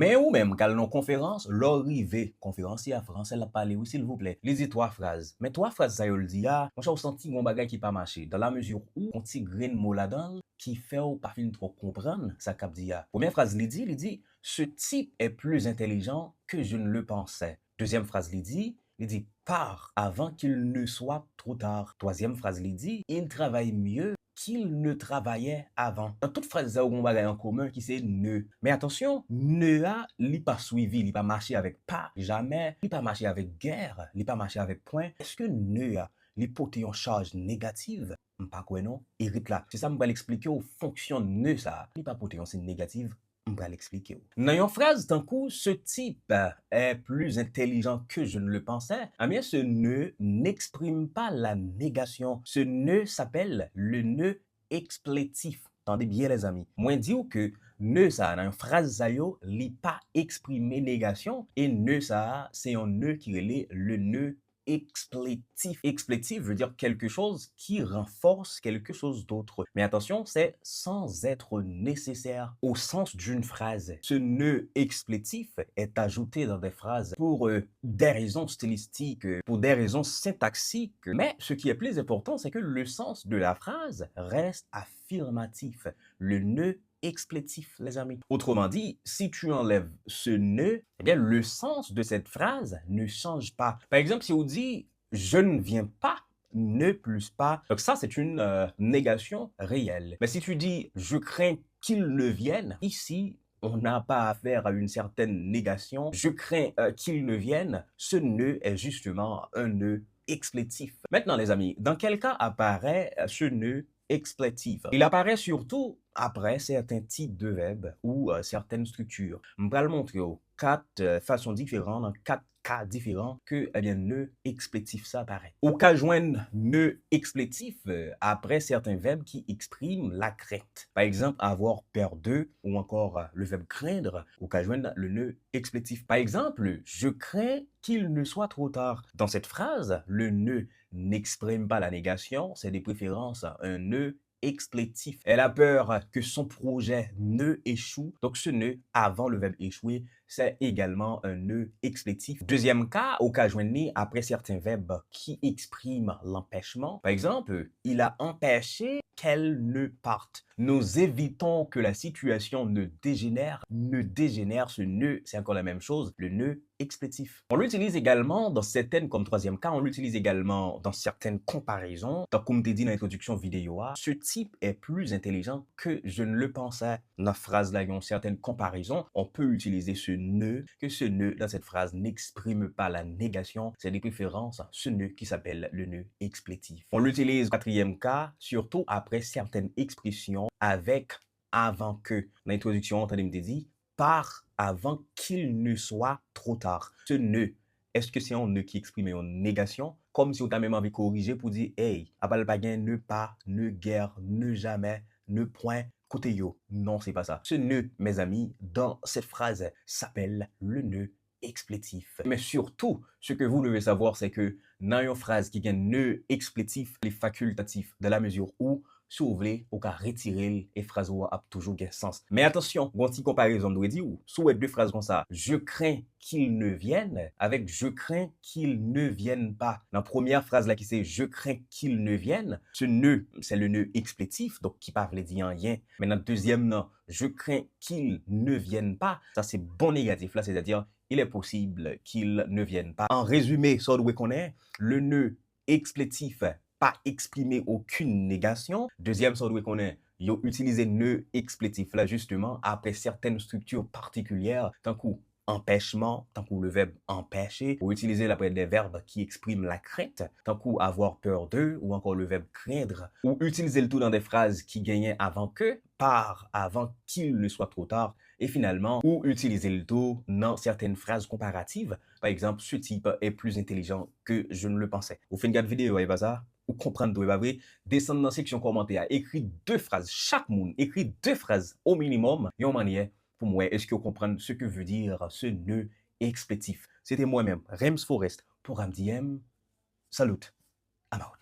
Mais ou même, quand nous conférence, l'arrivée, conférencier à France, elle a parlé, oui, s'il vous plaît, lisez trois phrases. Mais trois phrases, ça y le dit, ah, moi, j'ai senti un bagage qui pas marché. Dans la mesure où, on petit grain de mot là-dedans, qui fait ou pas fin trop comprendre, ça cap dit, ah. Première phrase, il dit, ce type est plus intelligent que je ne le pensais. Deuxième phrase, il dit, pars avant qu'il ne soit trop tard. Troisième phrase, il dit, il travaille mieux qu'il ne travaillait avant. Dans toute phrase, ça a un bagage en commun qui c'est ne. Mais attention, ne a, li pas suivi, li pas marché avec pas, jamais, li pas marché avec guerre, li pas marché avec point. Est-ce que ne a, li porté en charge négative? Pas quoi non? Et là, c'est ça, je vais l'expliquer aux fonctions ne ça. Li pas porté en signe négative. On va l'expliquer. Dans une phrase, d'un coup, ce type est plus intelligent que je ne le pensais. Eh bien, ce ne n'exprime pas la négation. Ce ne s'appelle le ne explétif. Attendez bien, les amis. Moi, dis que ne ça, dans une phrase, ça yo, li pas exprimer négation. Et ne ça, c'est un ne qui est le ne explétif. Explétif veut dire quelque chose qui renforce quelque chose d'autre. Mais attention, c'est sans être nécessaire au sens d'une phrase. Ce ne explétif est ajouté dans des phrases pour des raisons stylistiques, pour des raisons syntaxiques. Mais ce qui est plus important, c'est que le sens de la phrase reste affirmatif. Le ne explétif, les amis. Autrement dit, si tu enlèves ce ne, eh bien, le sens de cette phrase ne change pas. Par exemple, si on dit « je ne viens pas », ne plus pas. Donc ça, c'est une négation réelle. Mais si tu dis « je crains qu'il ne vienne », ici, on n'a pas affaire à une certaine négation. Je crains qu'il ne vienne. Ce ne est justement un ne explétif. Maintenant, les amis, dans quel cas apparaît ce ne explétif? Il apparaît surtout après certains types de verbes ou certaines structures. Je vais le montrer aux quatre façons différentes, dans quatre cas différents que eh bien, ne explétif ça apparaît. Au cas joindre ne explétif après certains verbes qui expriment la crainte. Par exemple, avoir peur de ou encore le verbe craindre au cas joindre le ne explétif. Par exemple, je crains qu'il ne soit trop tard. Dans cette phrase, le ne n'exprime pas la négation, c'est des préférences un ne explétif. Elle a peur que son projet ne échoue. Donc, ce ne avant le verbe échouer, c'est également un ne explétif. Deuxième cas, au cas joindre après certains verbes qui expriment l'empêchement. Par exemple, il a empêché qu'elle ne parte. Nous évitons que la situation ne dégénère. Ne dégénère, ce ne, c'est encore la même chose, le ne explétif. On l'utilise également dans certaines, comme troisième cas, on l'utilise également dans certaines comparaisons. Donc, comme tu dit dans l'introduction vidéo, ce type est plus intelligent que je ne le pensais. Dans la phrase là, il y a une certaine comparaison. On peut utiliser ce ne, que ce ne dans cette phrase n'exprime pas la négation. C'est des préférences, ce ne qui s'appelle le ne explétif. On l'utilise quatrième cas, surtout après certaines expressions avec avant que. Dans l'introduction, on t'a dit par avant qu'il ne soit trop tard. Ce ne, est-ce que c'est un ne qui exprime une négation? Comme si on t'a même envie de corriger pour dire, hey, apal pas gain, ne pas, ne guère, ne jamais, ne point, côté yo. Non, c'est pas ça. Ce ne, mes amis, dans cette phrase, s'appelle le ne explétif. Mais surtout, ce que vous devez savoir, c'est que dans une phrase qui a un ne explétif, les facultatifs, dans la mesure où si vous voulez, au cas retirer et phrase a toujours un sens. Mais attention, une petite comparaison doit dire ou sous deux phrases comme ça, je crains qu'ils ne viennent avec je crains qu'ils ne viennent pas. La première phrase là qui c'est je crains qu'ils ne viennent, ce ne c'est le ne explétif donc qui parle dire rien. Mais dans le deuxième non, je crains qu'ils ne viennent pas, ça c'est bon négatif là, c'est-à-dire il est possible qu'ils ne viennent pas. En résumé, ça doit qu'on est le ne explétif pas exprimer aucune négation. Deuxième, ça doit qu'on est utiliser ne explétif là justement après certaines structures particulières, tant coup empêchement, tant coup le verbe empêcher, ou utiliser après des verbes qui expriment la crainte, tant coup avoir peur d'eux, ou encore le verbe craindre, ou utiliser le tout dans des phrases qui gagnaient avant que, par avant qu'il ne soit trop tard, et finalement, ou utiliser le tout dans certaines phrases comparatives. Par exemple, ce type est plus intelligent que je ne le pensais. Vous faites une garde vidéo, et ça ou comprendre tout, pas vrai? Descendre dans la section commentaire, écrit deux phrases, chaque monde écrit deux phrases au minimum, et en manière pour moi, est-ce que vous comprenez ce que veut dire ce nœud explétif? C'était moi-même, Rems Forest, pour MDM. Salut, I'm out.